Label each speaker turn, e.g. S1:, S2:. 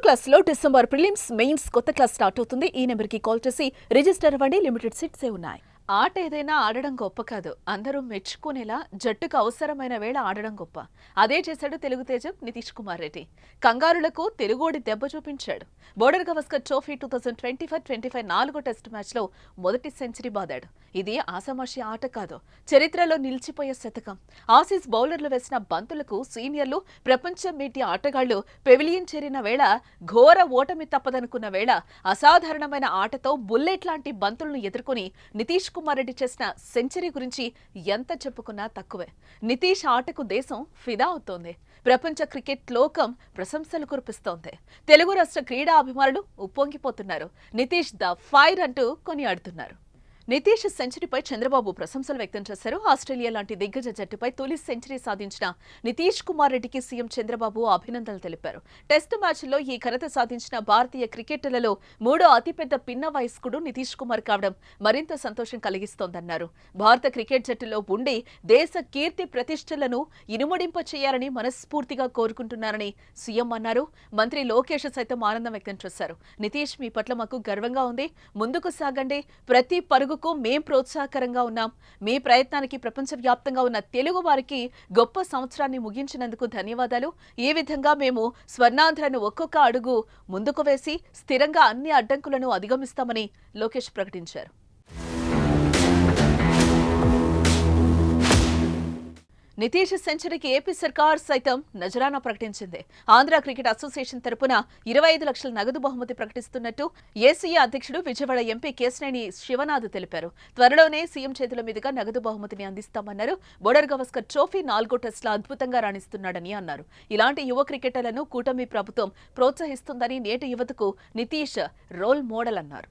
S1: క్లాస్లో December prelims mains కొత్త class start అవుతుంది. ఈ నెంబర్కి కాల్ చేసి రిజిస్టర్ అవ్వండి. లిమిటెడ్ సీట్సే ఉన్నాయి. ఆట ఏదైనా ఆడడం గొప్ప కాదు, అందరూ మెచ్చుకునేలా జట్టుకు అవసరమైన వేళ ఆడడం గొప్ప. అదే చేశాడు తెలుగు తేజం నితీష్ కుమార్ రెడ్డి. కంగారులకు తెలుగోడి దెబ్బ చూపించాడు. బోర్డర్ గవస్కర్ ట్రోఫీ 2025 4వ టెస్ట్ మ్యాచ్లో మొదటి సెంచరీ బాదాడు. ఇది ఆసామాషి ఆట కాదు, చరిత్రలో నిలిచిపోయే శతకం. ఆసీస్ బౌలర్లు వేసిన బంతులకు సీనియర్లు, ప్రపంచం మీటి ఆటగాళ్లు పెవిలియన్ చేరిన వేళ, ఘోర ఓటమి తప్పదనుకున్న వేళ, అసాధారణమైన ఆటతో బుల్లెట్ లాంటి బంతులను ఎదుర్కొని నితీష్ కుమార్ రెడ్డి చేసిన సెంచరీ గురించి ఎంత చెప్పుకున్నా తక్కువే. నితీష్ ఆటకు దేశం ఫిదా అవుతోంది. ప్రపంచ క్రికెట్ లోకం ప్రశంసలు కురిపిస్తోంది. తెలుగు రాష్ట్ర క్రీడా అభిమానులు ఉప్పొంగిపోతున్నారు. నితీష్ ద ఫైర్ అంటూ కొనియాడుతున్నారు. నితీష్ సెంచరీపై చంద్రబాబు ప్రశంసలు వ్యక్తం చేశారు. ఆస్ట్రేలియా లాంటి దిగ్గజ జట్టుపై తొలి సెంచరీ సాధించిన నితీష్ కుమార్ రెడ్డికి సీఎం చంద్రబాబు అభినందనలు తెలిపారు. టెస్ట్ మ్యాచ్లో ఈ ఘనత సాధించిన భారతీయ క్రికెటర్లలో మూడో అతిపెద్ద పిన్న వయస్కుడు నితీష్ కుమార్ కావడం మరింత సంతోషం కలిగిస్తోందన్నారు. భారత క్రికెట్ జట్టులో ఉండి దేశ కీర్తి ప్రతిష్టలను ఇనుమడింప చేయాలని మనస్ఫూర్తిగా కోరుకుంటున్నారని సీఎం అన్నారు. మంత్రి లోకేష్ సైతం ఆనందం వ్యక్తం చేశారు. నితీష్, మీ పట్ల మాకు గర్వంగా ఉంది. ముందుకు సాగండి. ప్రతి పరుగు మేం ప్రోత్సాహకరంగా ఉన్నాం. మీ ప్రయత్నానికి ప్రపంచవ్యాప్తంగా ఉన్న తెలుగు వారికి గొప్ప సంవత్సరాన్ని ముగించినందుకు ధన్యవాదాలు. ఈ విధంగా మేము స్వర్ణాంధ్రను ఒక్కొక్క అడుగు ముందుకు వేసి స్థిరంగా అన్ని అడ్డంకులను అధిగమిస్తామని లోకేష్ ప్రకటించారు. నితీష్ సెంచరీకి ఏపీ సర్కార్ సైతం నజరానా ప్రకటించింది. ఆంధ్ర క్రికెట్ అసోసియేషన్ తరపున 25 లక్షల నగదు బహుమతి ప్రకటిస్తున్నట్టు ఏసీఏ అధ్యక్షుడు విజయవాడ ఎంపీ కేశినేని శివనాథ్ తెలిపారు. త్వరలోనే సీఎం చేతుల మీదుగా నగదు బహుమతిని అందిస్తామన్నారు. బోర్డర్ గవస్కర్ ట్రోఫీ 4వ టెస్టులో అద్భుతంగా రాణిస్తున్నాడని అన్నారు. ఇలాంటి యువ క్రికెటర్లను కూటమి ప్రభుత్వం ప్రోత్సహిస్తుందని, నేటి యువతకు నితీష్ రోల్ మోడల్ అన్నారు.